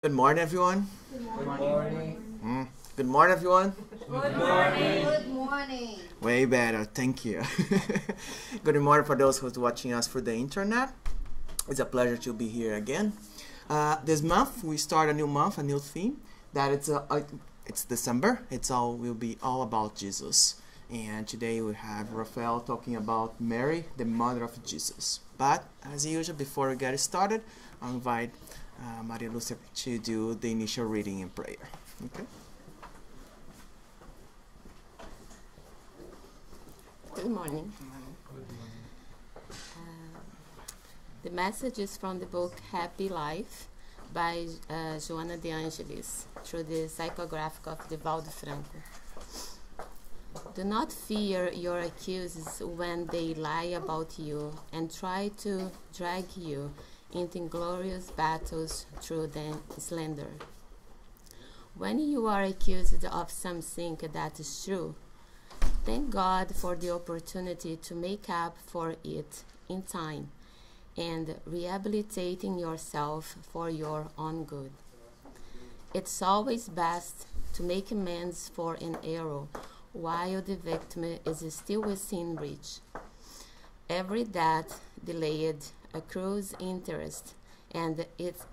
Good morning, everyone. Good morning. Good morning, everyone. Good morning. Good morning. Way better, thank you. Good morning for those who's watching us through the internet. It's a pleasure to be here again. This month we start a new month, a new theme. That it's December. Will be all about Jesus. And today we have Rafael talking about Mary, the mother of Jesus. But as usual, before we get started, I'll invite Maria Lucia to do the initial reading and prayer. Okay. Good morning. The message is from the book Happy Life by Joana de Angelis through the psychographic of Divaldo Franco. Do not fear your accusers when they lie about you and try to drag you into glorious battles through the slander. When you are accused of something that is true, thank God for the opportunity to make up for it in time and rehabilitating yourself for your own good. It's always best to make amends for an error while the victim is still within reach. Every debt delayed accrues interest, and it's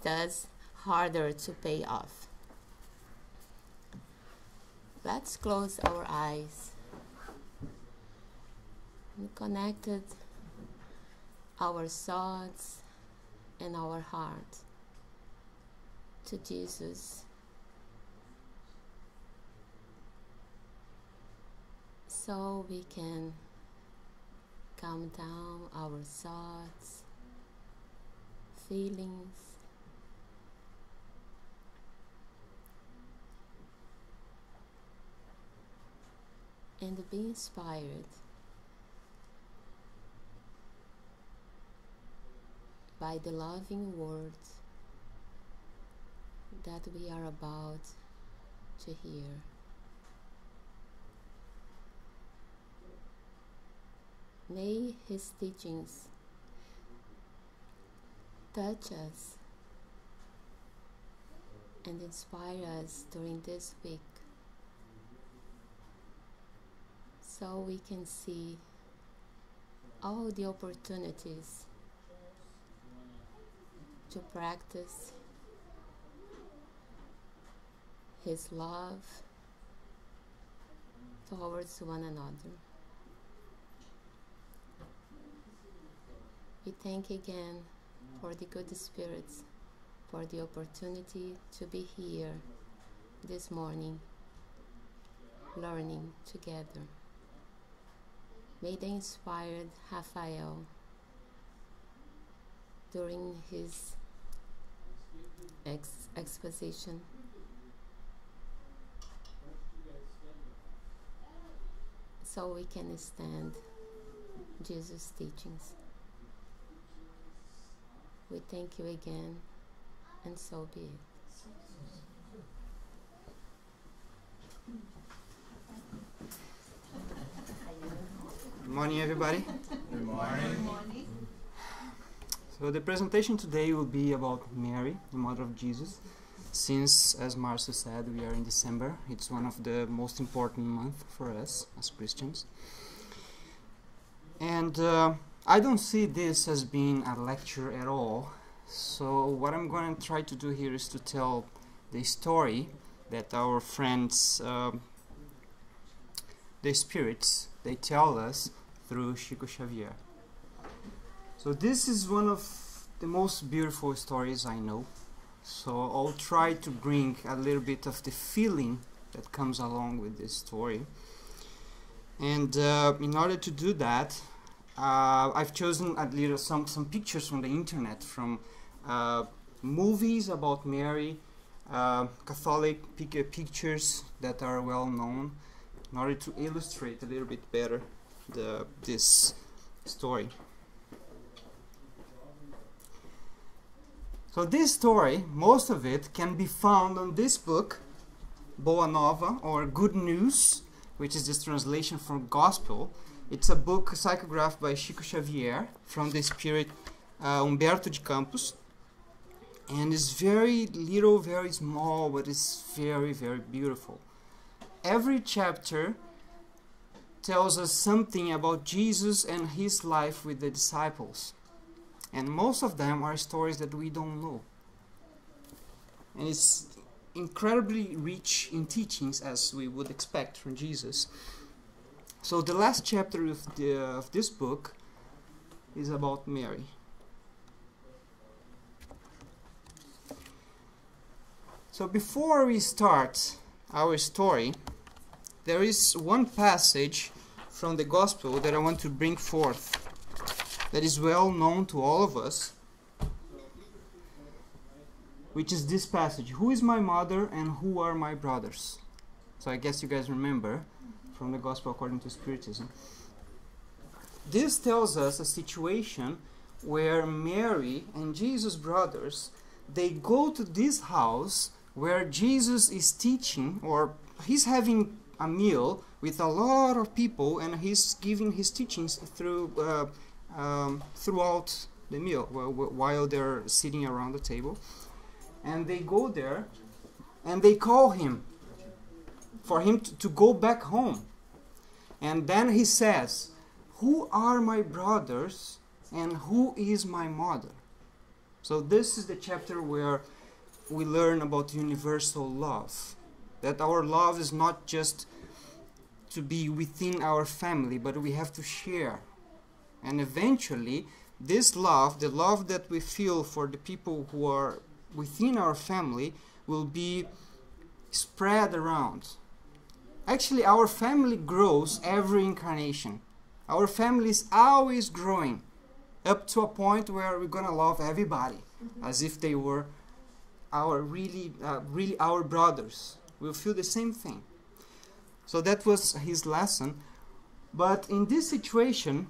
thus harder to pay off. Let's close our eyes and connect our thoughts and our heart to Jesus, so we can calm down our thoughts, feelings, and be inspired by the loving words that we are about to hear. May His teachings touch us and inspire us during this week, so we can see all the opportunities to practice His love towards one another. We thank again for the good spirits, for the opportunity to be here this morning, learning together. May they inspire Rafael during his exposition, so we can stand Jesus' teachings. We thank you again, and so be it. Good morning, everybody. Good morning. So the presentation today will be about Mary, the mother of Jesus. Since, as Marcia said, we are in December, it's one of the most important months for us as Christians. And I don't see this as being a lecture at all. So what I'm going to try to do here is to tell the story that our friends, the spirits, they tell us through Chico Xavier. So this is one of the most beautiful stories I know. So I'll try to bring a little bit of the feeling that comes along with this story. And in order to do that, I've chosen some pictures from the internet, from movies about Mary, Catholic pictures that are well known, in order to illustrate a little bit better this story. So this story, most of it can be found on this book, Boa Nova, or Good News, which is this translation from Gospel. It's a book psychographed by Chico Xavier from the spirit Humberto de Campos. And it's very little, very small, but it's very, very beautiful. Every chapter tells us something about Jesus and his life with the disciples. And most of them are stories that we don't know. And it's incredibly rich in teachings, as we would expect from Jesus. So the last chapter of this book is about Mary. So before we start our story, there is one passage from the Gospel that I want to bring forth that is well known to all of us, which is this passage. Who is my mother and who are my brothers? So I guess you guys remember from the Gospel according to Spiritism. This tells us a situation where Mary and Jesus' brothers, they go to this house where Jesus is teaching, or he's having a meal with a lot of people, and he's giving his teachings throughout the meal while they're sitting around the table. And they go there and they call him for him to go back home. And then he says, who are my brothers and who is my mother? So this is the chapter where we learn about universal love. That our love is not just to be within our family, but we have to share. And eventually, this love, the love that we feel for the people who are within our family, will be spread around. Actually, our family grows every incarnation. Our family is always growing, up to a point where we're gonna love everybody as if they were our really our brothers. We'll feel the same thing. So that was his lesson. But in this situation,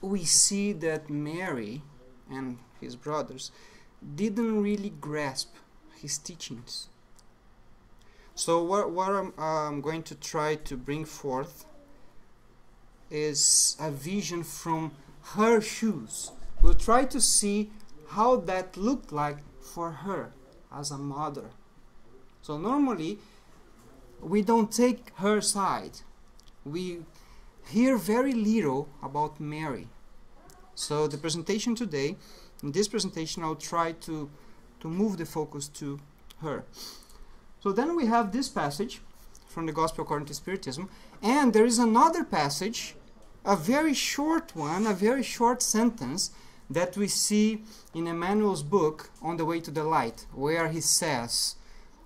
we see that Mary and his brothers didn't really grasp his teachings. So what I'm going to try to bring forth is a vision from her shoes. We'll try to see how that looked like for her as a mother. So normally we don't take her side. We hear very little about Mary. So the presentation today, in this presentation, I'll try to move the focus to her. So then we have this passage from the Gospel according to Spiritism, and there is another passage, a very short one, a very short sentence that we see in Emmanuel's book, On the Way to the Light, where he says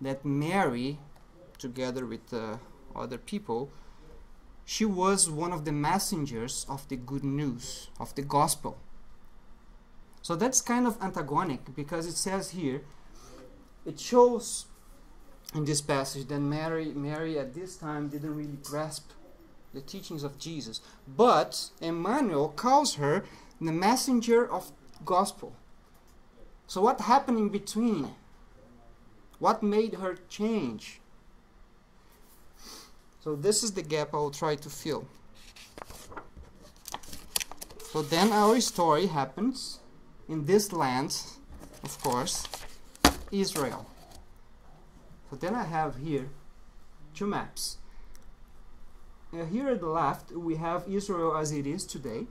that Mary, together with other people, she was one of the messengers of the good news, of the gospel. So that's kind of antagonic, because it says here, it shows in this passage that Mary at this time didn't really grasp the teachings of Jesus. But Emmanuel calls her the messenger of gospel. So what happened in between? What made her change? So this is the gap I will try to fill. So then our story happens in this land, of course, Israel. So then I have here two maps. Here at the left we have Israel as it is today.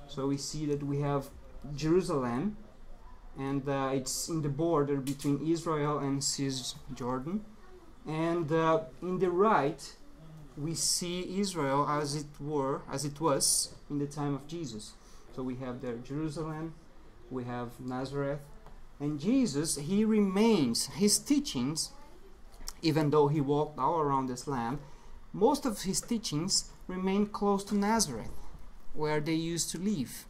So we see that we have Jerusalem, and it's in the border between Israel and Cisjordan. And in the right we see Israel as it was in the time of Jesus. So we have there Jerusalem, we have Nazareth, and Jesus, he remains, his teachings, even though he walked all around this land, most of his teachings remain close to Nazareth, where they used to live.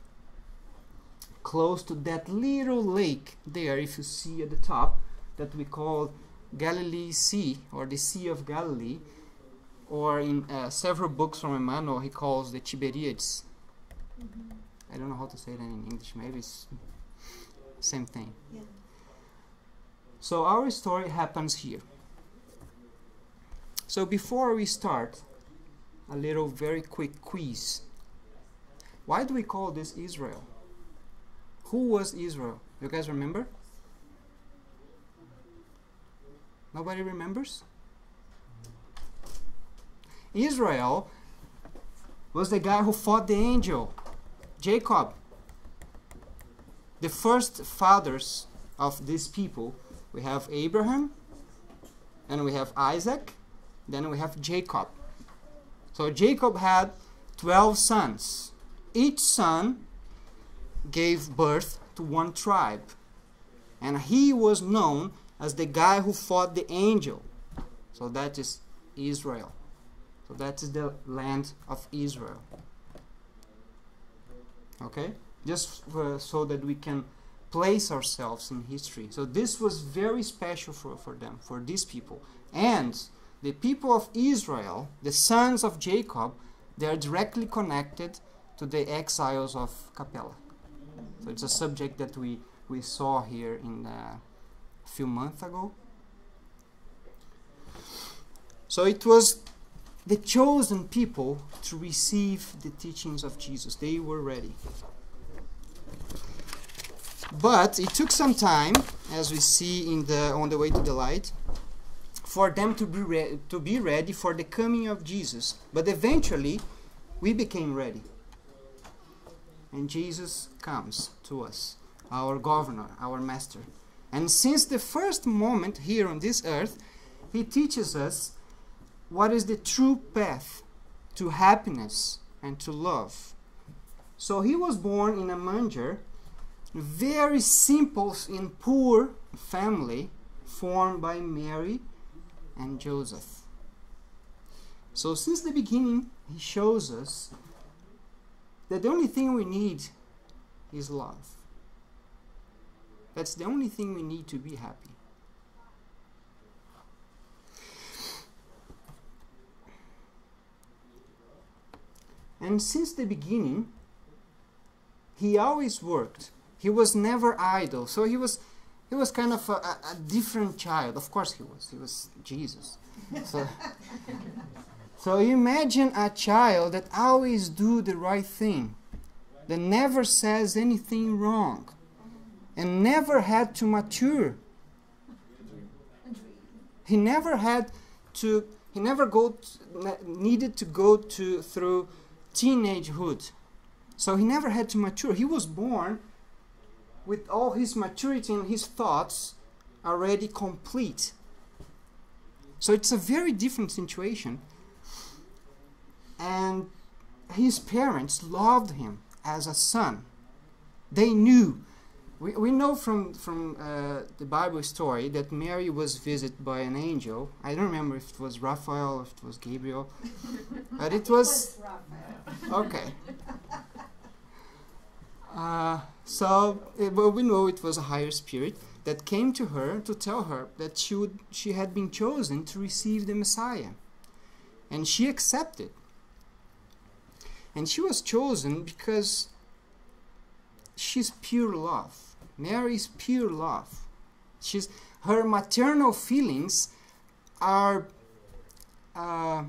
Close to that little lake there, if you see at the top, that we call Galilee Sea, or the Sea of Galilee, or in several books from Emmanuel, he calls the Tiberiades. I don't know how to say that in English, maybe it's same thing. Yeah. So our story happens here. So before we start, a little very quick quiz. Why do we call this Israel? Who was Israel? You guys remember? Nobody remembers? Israel was the guy who fought the angel, Jacob. The first fathers of these people, we have Abraham, and we have Isaac, then we have Jacob. So Jacob had 12 sons. Each son gave birth to one tribe. And he was known as the guy who fought the angel. So that is Israel. So that is the land of Israel. Okay? Just so that we can place ourselves in history. So this was very special for them, for these people. And the people of Israel, the sons of Jacob, they are directly connected to the exiles of Capella. So it's a subject that we saw here in a few months ago. So it was the chosen people to receive the teachings of Jesus. They were ready. But it took some time, as we see on the way to the light, for them to be ready for the coming of Jesus. But eventually, we became ready. And Jesus comes to us, our governor, our master. And since the first moment here on this earth, he teaches us what is the true path to happiness and to love. So he was born in a manger, very simple and poor family formed by Mary and Joseph. So since the beginning, he shows us that the only thing we need is love. That's the only thing we need to be happy. And since the beginning, he always worked. He was never idle. So he was kind of a different child. Of course he was. He was Jesus. So imagine a child that always do the right thing, that never says anything wrong, and never had to mature. He never needed to go through teenagehood. So he never had to mature. He was born with all his maturity and his thoughts already complete. So it's a very different situation. And his parents loved him as a son. They knew. We know from the Bible story that Mary was visited by an angel. I don't remember if it was Rafael or if it was Gabriel. But it was Rafael. Okay. But we know it was a higher spirit that came to her to tell her that she had been chosen to receive the Messiah. And she accepted. And she was chosen because she's pure love. Mary is pure love. Her maternal feelings are, how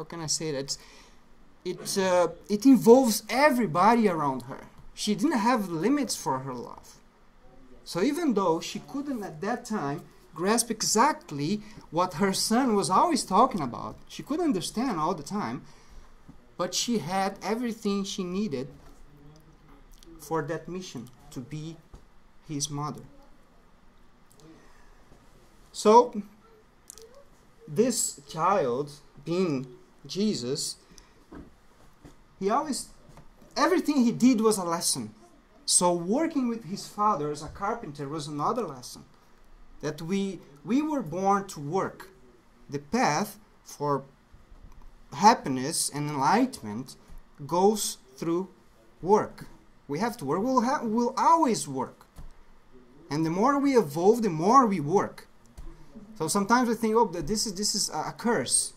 can I say that? It involves everybody around her. She didn't have limits for her love. So even though she couldn't at that time grasp exactly what her son was always talking about, she couldn't understand all the time, but she had everything she needed for that mission, to be his mother. So this child, being Jesus, everything he did was a lesson. So working with his father as a carpenter was another lesson. That we were born to work. The path for happiness and enlightenment goes through work. We have to work. We'll always work. And the more we evolve, the more we work. So sometimes we think, oh, this is a curse,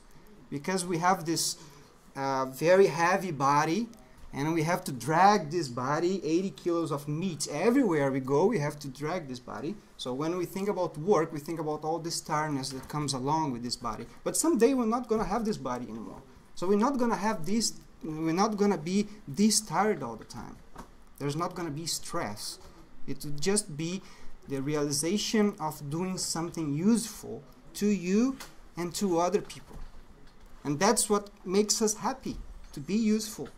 because we have this very heavy body, and we have to drag this body, 80 kilos of meat everywhere we go. We have to drag this body. So when we think about work, we think about all this tiredness that comes along with this body. But someday we're not going to have this body anymore. So we're not going to have this. We're not going to be this tired all the time. There's not going to be stress. It will just be the realization of doing something useful to you and to other people. And that's what makes us happy, to be useful.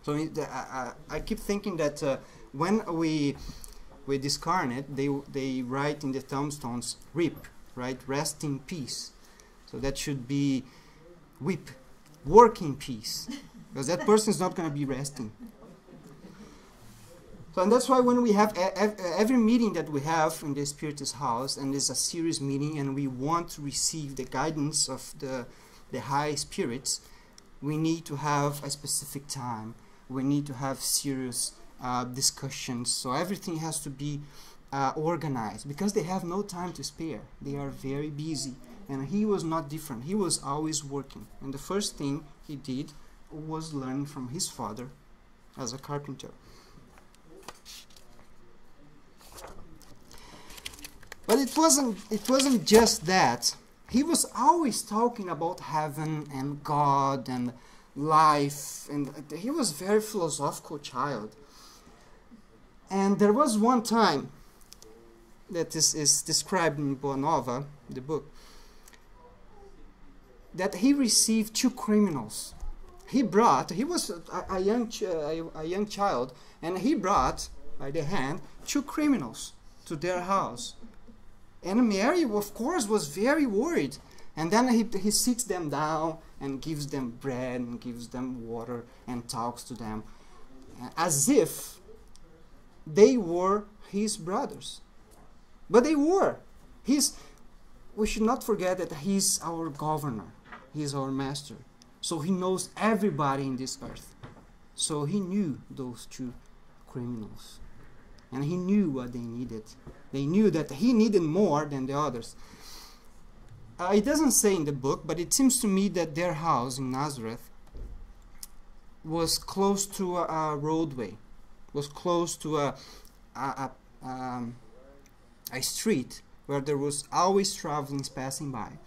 So I keep thinking that when we discarnate, they write in the tombstones, RIP, right? Rest in peace. So that should be WIP, work in peace, because that person is not going to be resting. So, and that's why when we have every meeting that we have in the Spiritist house, and it's a serious meeting, and we want to receive the guidance of the high spirits, we need to have a specific time. We need to have serious discussions. So everything has to be organized, because they have no time to spare. They are very busy. And he was not different. He was always working. And the first thing he did was learn from his father as a carpenter. But it wasn't just that. He was always talking about heaven and God and life, and he was a very philosophical child. And there was one time that is described in Boa Nova, the book, that he received 2 criminals. He was a young child, and he brought by the hand 2 criminals to their house. And Mary, of course, was very worried. And then he sits them down and gives them bread and gives them water and talks to them as if they were his brothers. But they were. We should not forget that he's our governor. He's our master. So he knows everybody in this earth. So he knew those 2 criminals. And he knew what they needed. They knew that he needed more than the others. It doesn't say in the book, but it seems to me that their house in Nazareth was close to a roadway, was close to a street where there was always travelers passing by.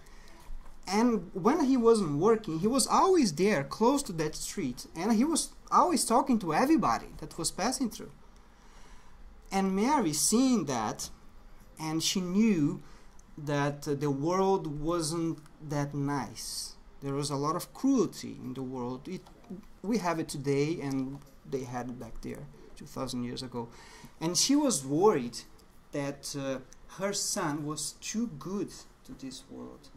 And when he wasn't working, he was always there, close to that street, and he was always talking to everybody that was passing through. And Mary, seeing that, and she knew that the world wasn't that nice. There was a lot of cruelty in the world. We have it today, and they had it back there 2,000 years ago. And she was worried that her son was too good to this world.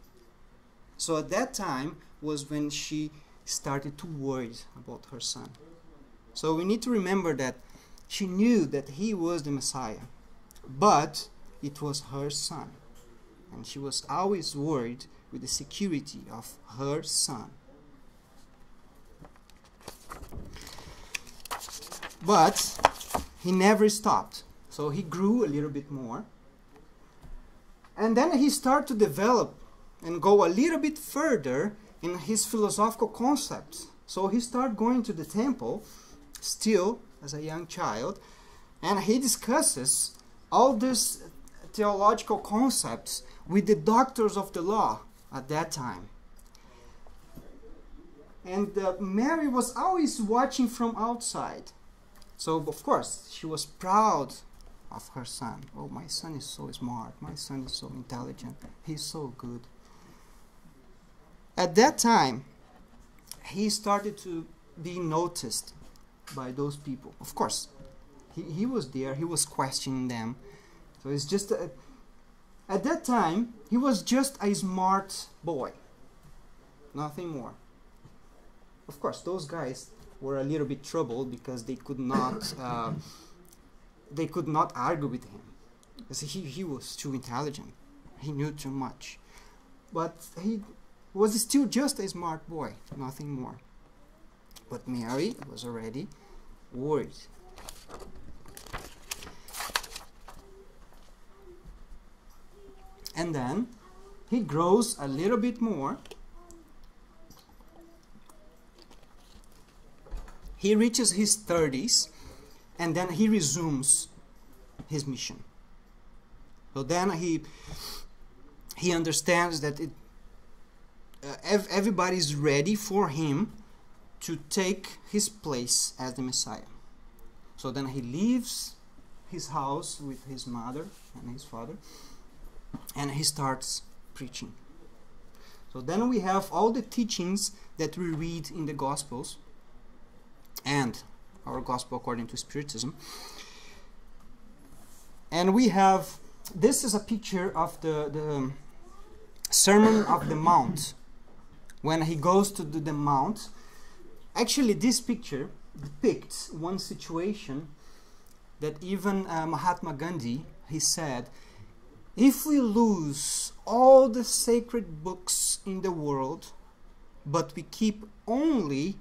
So at that time was when she started to worry about her son. So we need to remember that she knew that he was the Messiah, but it was her son. And she was always worried with the security of her son. But he never stopped. So he grew a little bit more. And then he started to develop and go a little bit further in his philosophical concepts. So he started going to the temple, still as a young child, and he discusses all these theological concepts with the doctors of the law at that time. And Mary was always watching from outside. So, of course, she was proud of her son. Oh, my son is so smart. My son is so intelligent. He's so good. At that time, he started to be noticed by those people. Of course, he was there. He was questioning them. So it's just... at that time, he was just a smart boy. Nothing more. Of course, those guys were a little bit troubled because they could not argue with him. Because he was too intelligent. He knew too much. But he was still just a smart boy, nothing more. But Mary was already worried. And then he grows a little bit more. He reaches his 30s, and then he resumes his mission. So then he understands that everybody's ready for him to take his place as the Messiah. So then he leaves his house with his mother and his father, and he starts preaching. So then we have all the teachings that we read in the Gospels and our Gospel according to Spiritism. And we have, this is a picture of the Sermon of the Mount. When he goes to the Mount, actually this picture depicts one situation that even Mahatma Gandhi, he said, if we lose all the sacred books in the world, but we keep only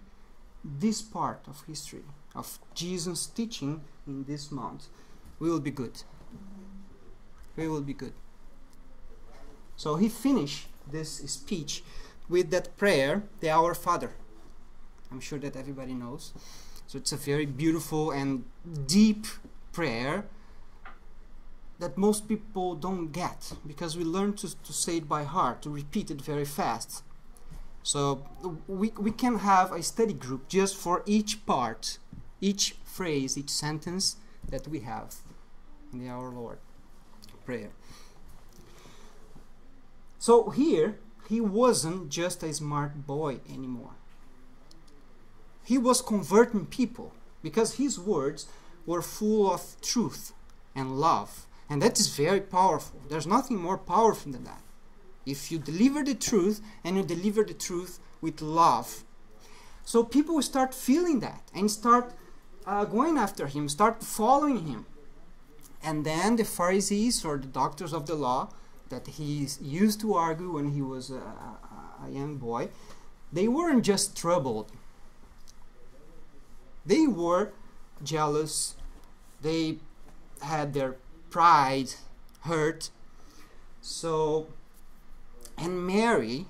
this part of history, of Jesus' teaching in this mount, we will be good. We will be good. So he finished this speech with that prayer, the Our Father. I'm sure that everybody knows. So it's a very beautiful and deep prayer that most people don't get, because we learn to say it by heart, to repeat it very fast. So we can have a study group just for each part, each phrase, each sentence that we have in the Our Lord prayer. So here, he wasn't just a smart boy anymore. He was converting people, because his words were full of truth and love. And that is very powerful. There's nothing more powerful than that. If you deliver the truth, and you deliver the truth with love. So people start feeling that, and start going after him, start following him. And then the Pharisees, or the doctors of the law, that he used to argue when he was a young boy, they weren't just troubled. They were jealous. They had their pride hurt. So, and Mary,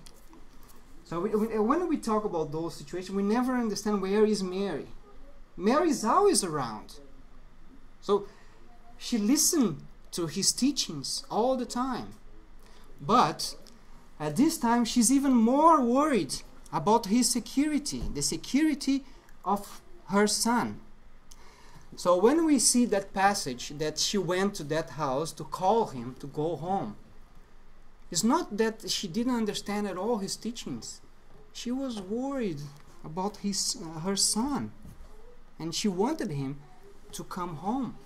so when we talk about those situations, we never understand where is Mary. Mary is always around. So she listened to his teachings all the time. But at this time she's even more worried about his security, the security of her son. So when we see that passage that she went to that house to call him to go home, it's not that she didn't understand at all his teachings. She was worried about her son, and she wanted him to come home,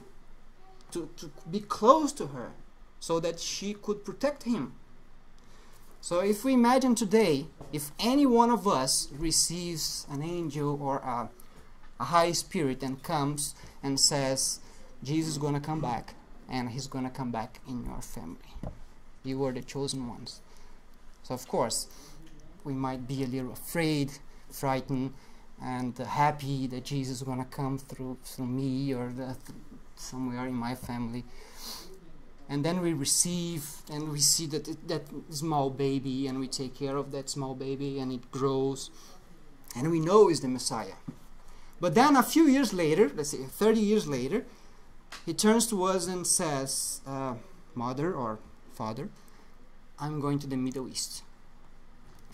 to be close to her, so that she could protect him. So if we imagine today, if any one of us receives an angel or a high spirit and comes and says, Jesus is going to come back, and he's going to come back in your family. You were the chosen ones. So of course, we might be a little afraid, frightened, and happy that Jesus is going to come through me or somewhere in my family. And then we receive, and we see that small baby, and we take care of that small baby, and it grows, and we know it's the Messiah. But then a few years later, let's say 30 years later, he turns to us and says, Mother or Father, I'm going to the Middle East,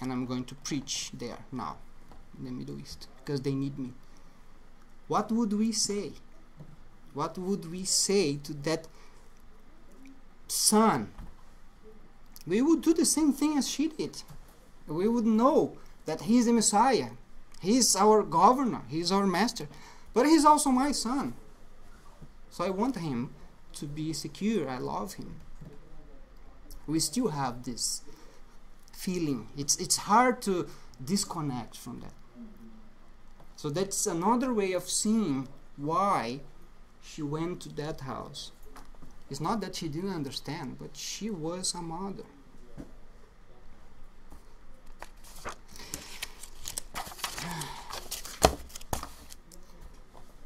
and I'm going to preach there now, in the Middle East, because they need me. What would we say? What would we say to that son? We would do the same thing as she did. We would know that he's the Messiah. He's our governor. He's our master. But he's also my son. So I want him to be secure. I love him. We still have this feeling. It's hard to disconnect from that. So that's another way of seeing why she went to that house. It's not that she didn't understand, but she was a mother.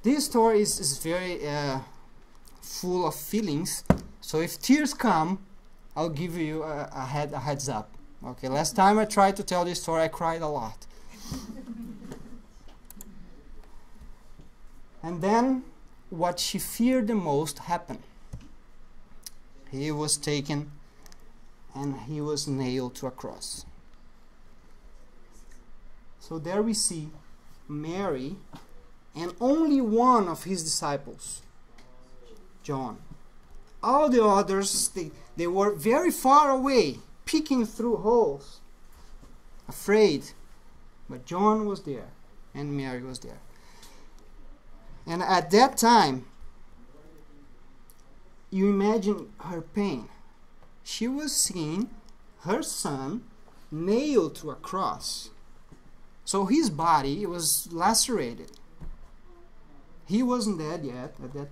This story is very full of feelings. So if tears come, I'll give you a heads up. Okay, last time I tried to tell this story, I cried a lot. And then what she feared the most happened. He was taken and he was nailed to a cross. So there we see Mary and only one of his disciples, John. All the others, they were very far away, peeking through holes, afraid. But John was there, and Mary was there. And at that time, you imagine her pain. She was seeing her son nailed to a cross. So his body was lacerated. He wasn't dead yet at that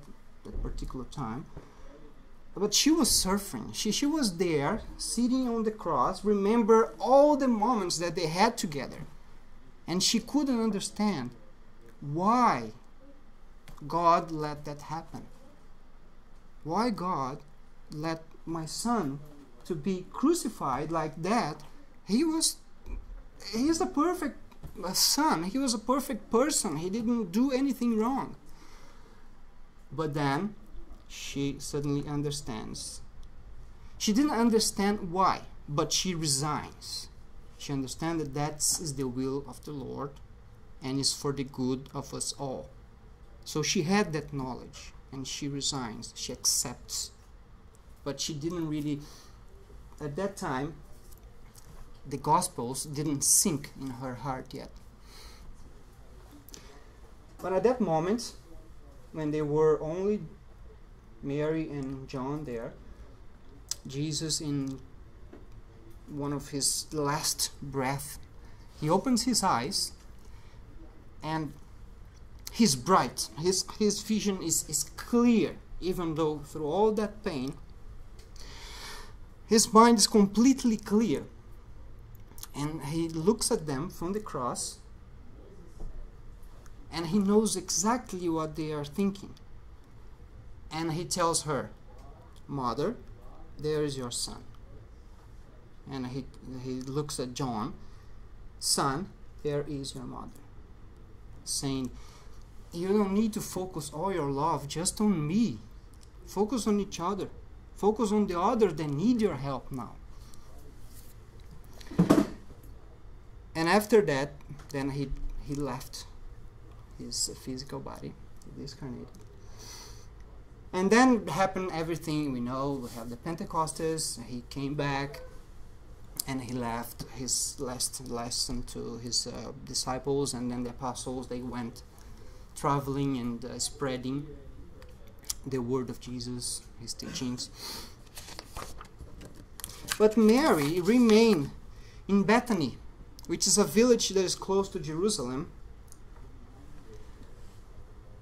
particular time. But she was suffering. She was there, sitting on the cross, remember all the moments that they had together. And she couldn't understand why God let that happen. Why God let my son to be crucified like that. He's a perfect son. He was a perfect person. He didn't do anything wrong. But then she suddenly understands. She didn't understand why, but she resigns. She understands that that is the will of the Lord and is for the good of us all. So she had that knowledge and she resigns. She accepts. But she didn't really, at that time, the Gospels didn't sink in her heart yet. But at that moment, when there were only Mary and John there, Jesus, in one of his last breath, he opens his eyes and he's bright. His vision is clear, even though through all that pain, his mind is completely clear. And he looks at them from the cross and he knows exactly what they are thinking. And he tells her, "Mother, there is your son." And he looks at John, "Son, there is your mother." Saying, you don't need to focus all your love just on me. Focus on each other. Focus on the others that need your help now. And after that, then he left his physical body, he discarnated. And then happened everything we know. We have the Pentecostals. He came back and he left his last lesson to his disciples, and then the apostles, they went traveling and spreading the word of Jesus, his teachings. But Mary remained in Bethany, which is a village that is close to Jerusalem.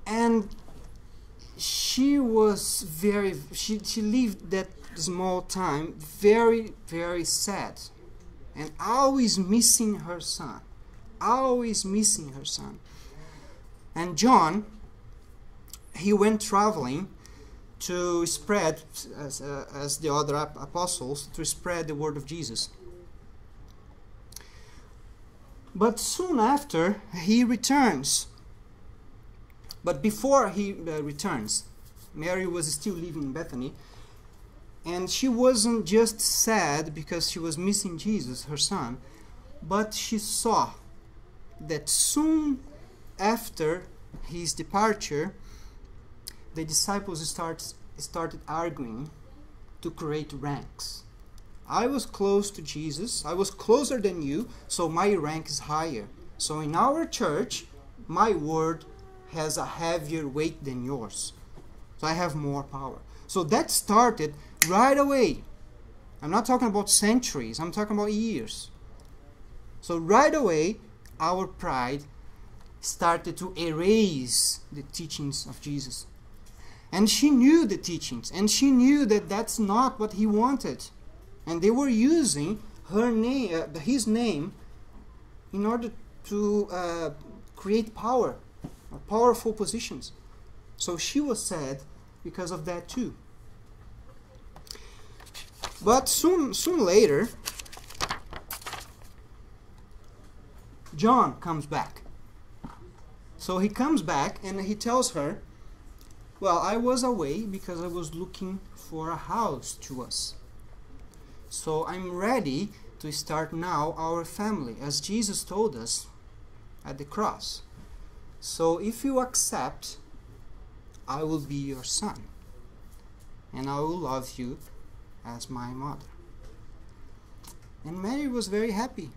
And she was she lived that small time very, very sad and always missing her son. Always missing her son. And John, he went traveling to spread, as the other apostles, to spread the word of Jesus. But soon after, he returns. But before he returns, Mary was still living in Bethany, and she wasn't just sad because she was missing Jesus, her son, but she saw that soon after his departure, the disciples started arguing to create ranks. I was close to Jesus, I was closer than you, so my rank is higher. So in our church, my word has a heavier weight than yours. So I have more power. So that started right away. I'm not talking about centuries, I'm talking about years. So right away, our pride started to erase the teachings of Jesus. And she knew the teachings, and she knew that that's not what he wanted. And they were using her name, his name, in order to create power, powerful positions. So she was sad because of that too. But soon later, John comes back. So he comes back and he tells her, "Well, I was away because I was looking for a house to us. So I'm ready to start now our family, as Jesus told us at the cross. So if you accept, I will be your son, and I will love you as my mother." And Mary was very happy.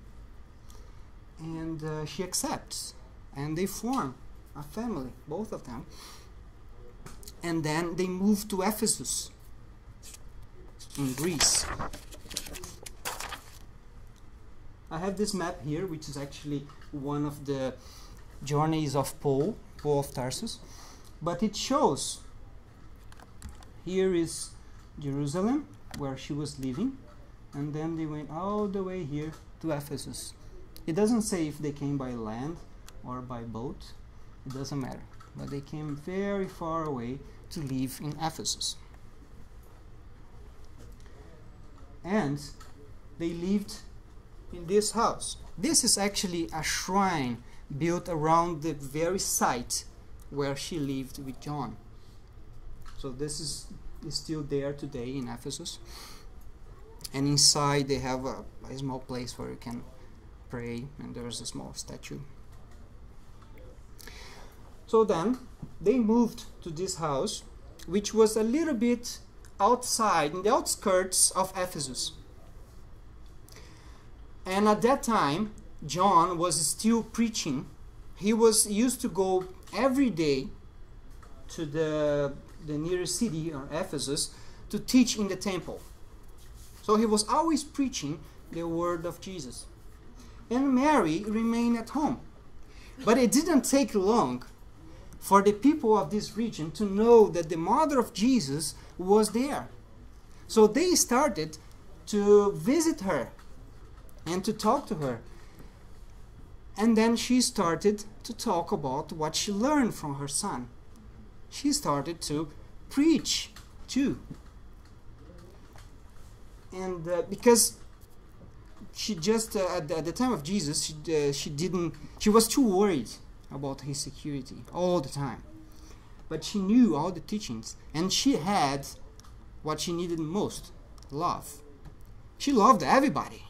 And she accepts. And they form a family, both of them. And then they move to Ephesus in Greece. I have this map here, which is actually one of the journeys of Paul of Tarsus. But it shows, here is Jerusalem, where she was living. And then they went all the way here to Ephesus. It doesn't say if they came by land or by boat. It doesn't matter. But they came very far away to live in Ephesus. And they lived in this house. This is actually a shrine built around the very site where she lived with John. So this is still there today in Ephesus. And inside they have a small place where you can pray, and there's a small statue. So then they moved to this house, which was a little bit outside, in the outskirts of Ephesus. And at that time, John was still preaching. He was used to go every day to the nearest city, or Ephesus, to teach in the temple. So he was always preaching the word of Jesus. And Mary remained at home. But it didn't take long for the people of this region to know that the mother of Jesus was there. So they started to visit her and to talk to her. And then she started to talk about what she learned from her son. She started to preach too. And because she just at the time of Jesus, she was too worried about his security all the time. But she knew all the teachings, and she had what she needed most: love. She loved everybody.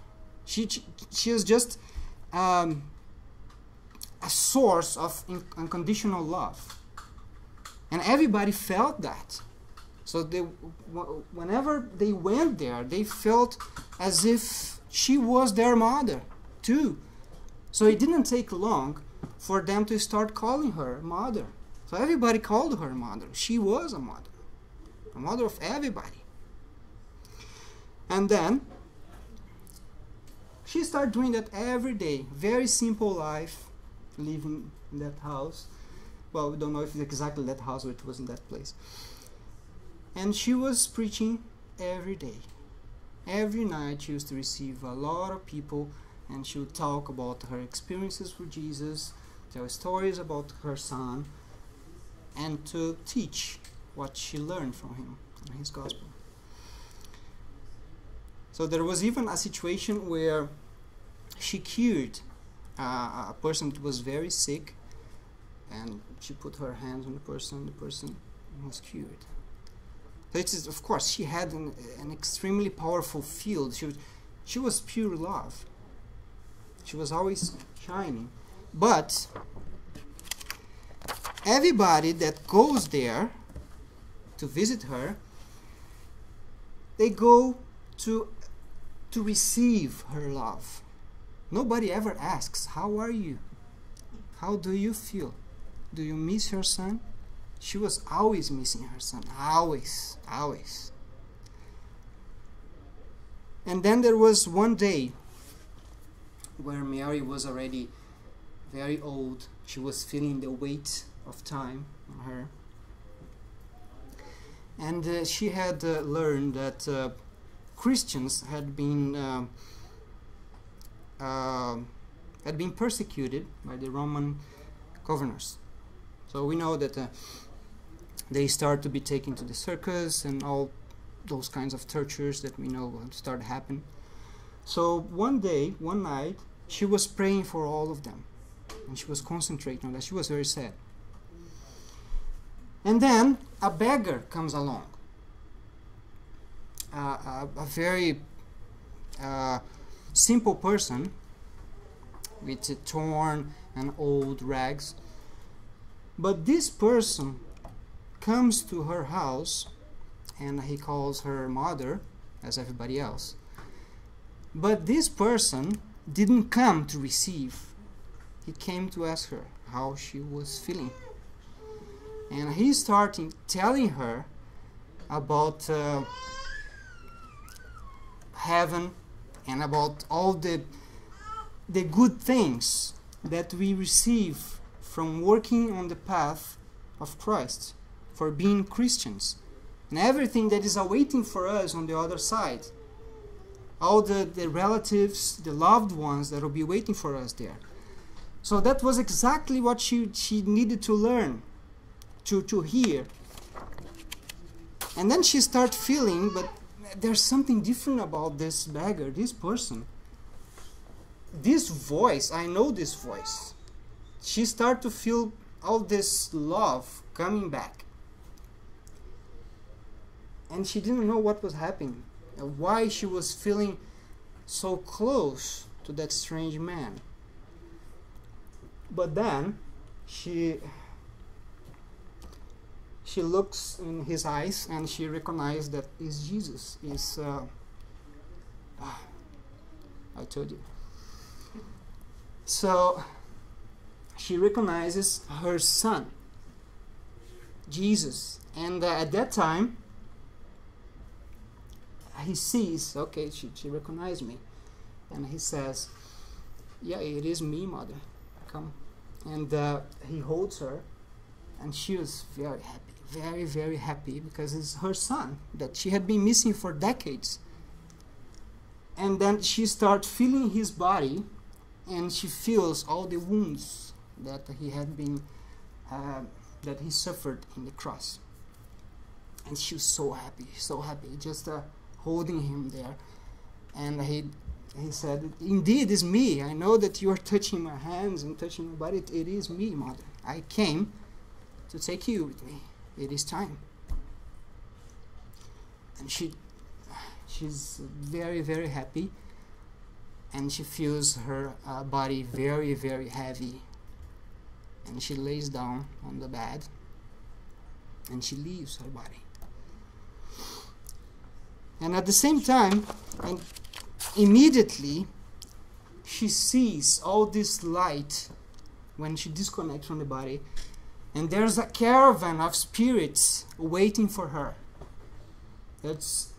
She was just a source of unconditional love, and everybody felt that. So whenever they went there, they felt as if she was their mother too. So it didn't take long for them to start calling her mother. So everybody called her mother. She was a mother of everybody. And then she started doing that every day. Very simple life, living in that house. Well, we don't know if it's exactly that house, but it was in that place. And she was preaching every day. Every night she used to receive a lot of people, and she would talk about her experiences with Jesus, tell stories about her son, and to teach what she learned from him and his gospel. So there was even a situation where she cured a person that was very sick, and she put her hands on the person was cured. So it is, of course, she had an extremely powerful field. She was pure love. She was always shining. But everybody that goes there to visit her, they go to receive her love. Nobody ever asks, "How are you? How do you feel? Do you miss your son?" She was always missing her son. Always, always. And then there was one day where Mary was already very old. She was feeling the weight of time on her. And she had learned that Christians had been persecuted by the Roman governors. So we know that they start to be taken to the circus and all those kinds of tortures that we know start to happen. So one night, she was praying for all of them, and she was concentrating on that. She was very sad. And then a beggar comes along, a very simple person with torn and old rags. But this person comes to her house, and he calls her mother, as everybody else. But this person didn't come to receive. He came to ask her how she was feeling. And he started telling her about heaven and about all the good things that we receive from working on the path of Christ, for being Christians, and everything that is awaiting for us on the other side. All the relatives, the loved ones that will be waiting for us there. So that was exactly what she needed to learn, to hear. And then she started feeling, but there's something different about this beggar, this person. This voice, I know this voice. She started to feel all this love coming back. And she didn't know what was happening, and why she was feeling so close to that strange man. But then she looks in his eyes and she recognized that is Jesus. I told you. So she recognizes her son, Jesus. And at that time, he sees, okay, she recognized me. And he says, yeah, it is me, mother. Come. And he holds her. And she was very happy, very, very happy, because it's her son that she had been missing for decades. And then she starts feeling his body, and she feels all the wounds that he had been, that he suffered in the cross. And she was so happy, just holding him there. And he said, indeed, it's me. I know that you are touching my hands and touching my body. It is me, mother. I came to take you with me. It is time. And she's very, very happy. And she feels her body very, very heavy. And she lays down on the bed. And she leaves her body. And at the same time, and immediately, she sees all this light when she disconnects from the body. And there's a caravan of spirits waiting for her. That's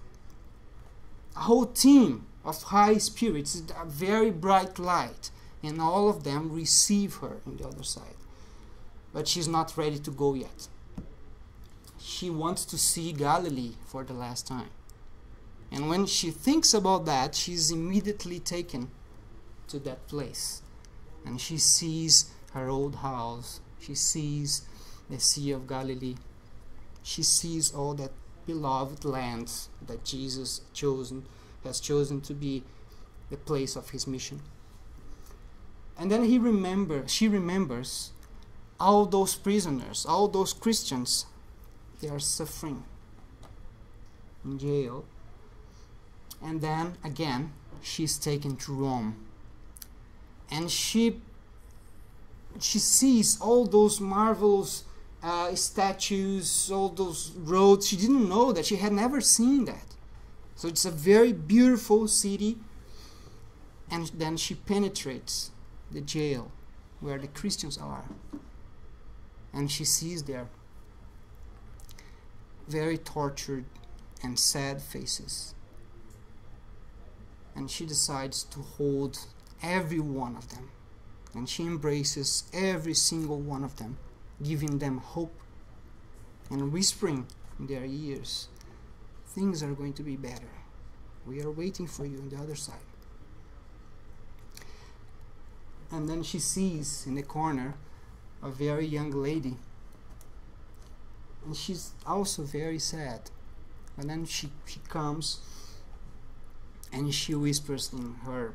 a whole team of high spirits, a very bright light. And all of them receive her on the other side. But she's not ready to go yet. She wants to see Galilee for the last time. And when she thinks about that, she's immediately taken to that place. And she sees her old house. She sees the Sea of Galilee. She sees all that beloved land that Jesus has chosen to be the place of his mission. And then she remembers all those prisoners, all those Christians, they are suffering in jail. And then again, she's taken to Rome. And she sees all those marvelous statues, all those roads. She didn't know that. She had never seen that. So it's a very beautiful city. And then she penetrates the jail where the Christians are. And she sees there very tortured and sad faces. And she decides to hold every one of them. And she embraces every single one of them, giving them hope and whispering in their ears, things are going to be better. We are waiting for you on the other side. And then she sees in the corner a very young lady. And she's also very sad. And then she comes and she whispers in her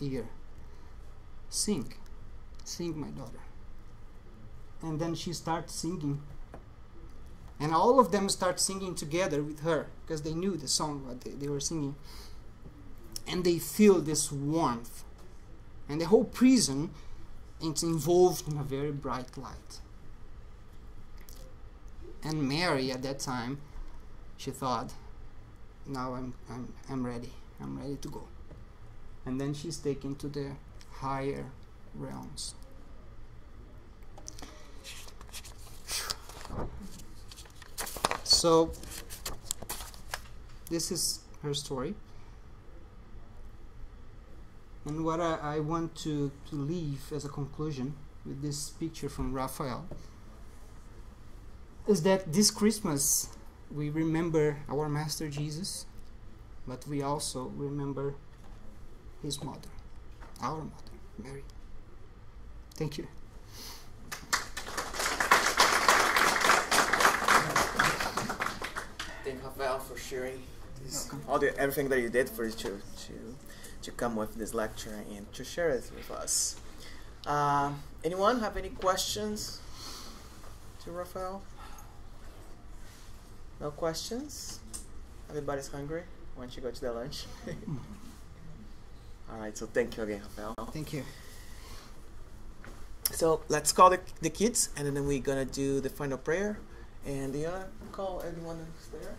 ear, sing, my daughter. And then she starts singing. And all of them start singing together with her, because they knew the song what they were singing. And they feel this warmth. And the whole prison is involved in a very bright light. And Mary, at that time, she thought, now I'm ready. I'm ready to go. and then she's taken to the higher realms. So this is her story, and what I want to leave as a conclusion with this picture from Rafael is that this Christmas we remember our Master Jesus, but we also remember his mother, our mother, Mary. Thank you. Thank Rafael for sharing everything that you did for you to come with this lecture and to share it with us. Anyone have any questions to Rafael? No questions? Everybody's hungry? Why don't you go to the lunch? All right, so thank you again, Rafael. Thank you. So let's call the kids, and then we're gonna do the final prayer. And do you wanna call everyone who's there?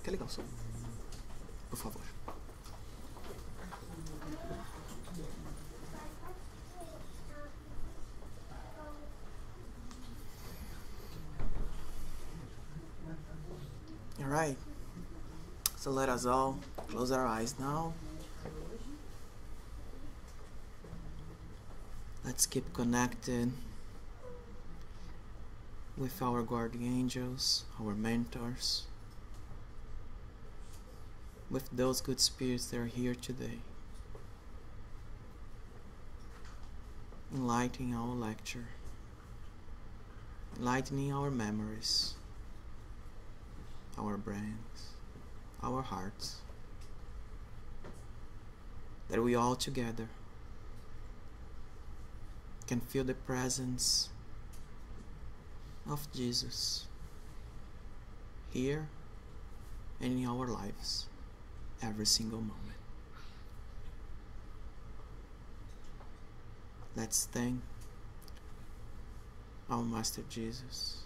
Que legal, só. Por favor. All right. So let us all close our eyes now. Let's keep connected with our guardian angels, our mentors, with those good spirits that are here today, enlightening our lecture, enlightening our memories, our brains, our hearts, that we all together can feel the presence of Jesus here and in our lives every single moment. Let's thank our Master Jesus,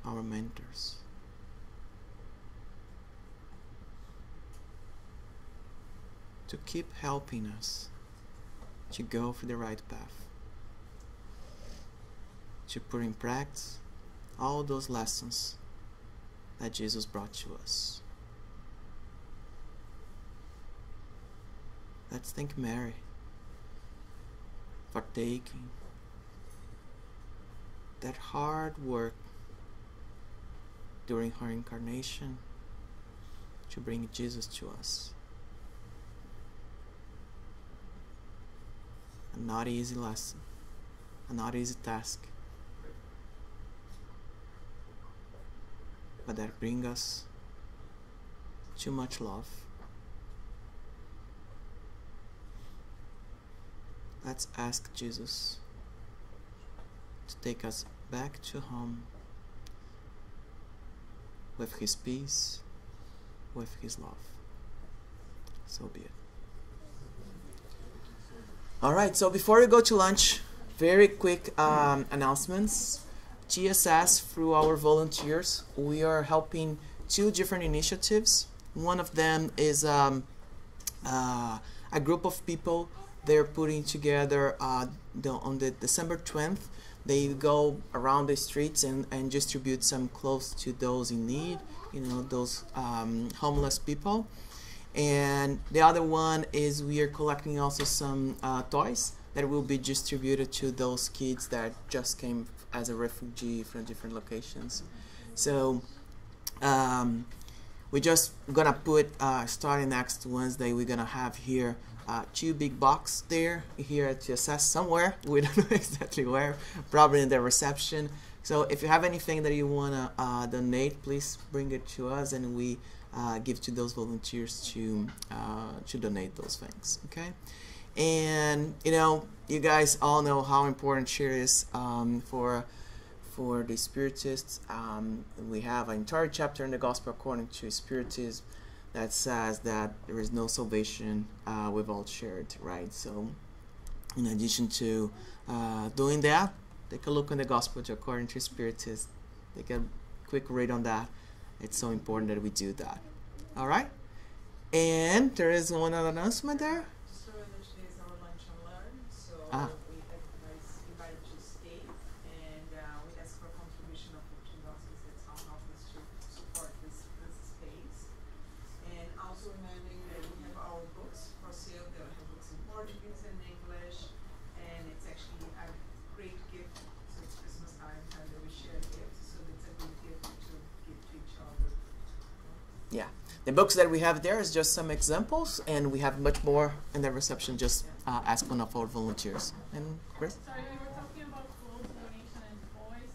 our mentors, to keep helping us to go for the right path, to put in practice all those lessons that Jesus brought to us. Let's thank Mary for taking that hard work during her incarnation to bring Jesus to us. A not easy lesson, a not easy task, but that brings us too much love. Let's ask Jesus to take us back to home with His peace, with His love. So be it. Alright, so before we go to lunch, very quick announcements. TSS, through our volunteers, we are helping 2 different initiatives. One of them is a group of people. They're putting together on the December 20th. They go around the streets and distribute some clothes to those in need, those homeless people. And the other one is we are collecting also some toys that will be distributed to those kids that just came as a refugee from different locations. So we're just gonna put, starting next Wednesday, we're gonna have here 2 big boxes here to assess somewhere. We don't know exactly where, probably in the reception. So if you have anything that you wanna donate, please bring it to us, and we give to those volunteers to donate those things. Okay, and you guys all know how important cheer is for the Spiritists. We have an entire chapter in the Gospel according to Spiritism that says that there is no salvation without charity, right? So in addition to doing that, take a look in the Gospel according to Spiritism. Take a quick read on that. It's so important that we do that. All right? And there is one other announcement there. Just a reminder, today is our lunch and learn, so we invite you to stay, and we ask for a contribution of $15 because that's how help us to support this space. And also remembering that we have our books for sale. They have books in Portuguese and English, and it's actually a great gift. So it's Christmas time that we share gifts, so it's a good gift to give to each other. Yeah. The books that we have there is just some examples, and we have much more in the reception. Just ask one of our volunteers. And Chris? Sorry, we were talking about clothes donation and toys.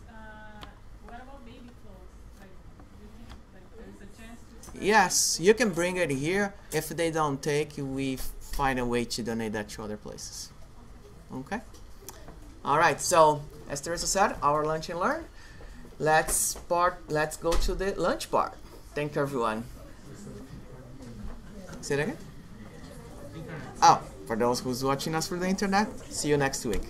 What about baby clothes? Like, do you think there's a chance to? Yes, you can bring it here. If they don't take, we find a way to donate that to other places. Okay? All right, so as Teresa said, our lunch and learn. Let's go to the lunch part. Thank you, everyone. Say it again? Oh, for those who's watching us through the internet, see you next week.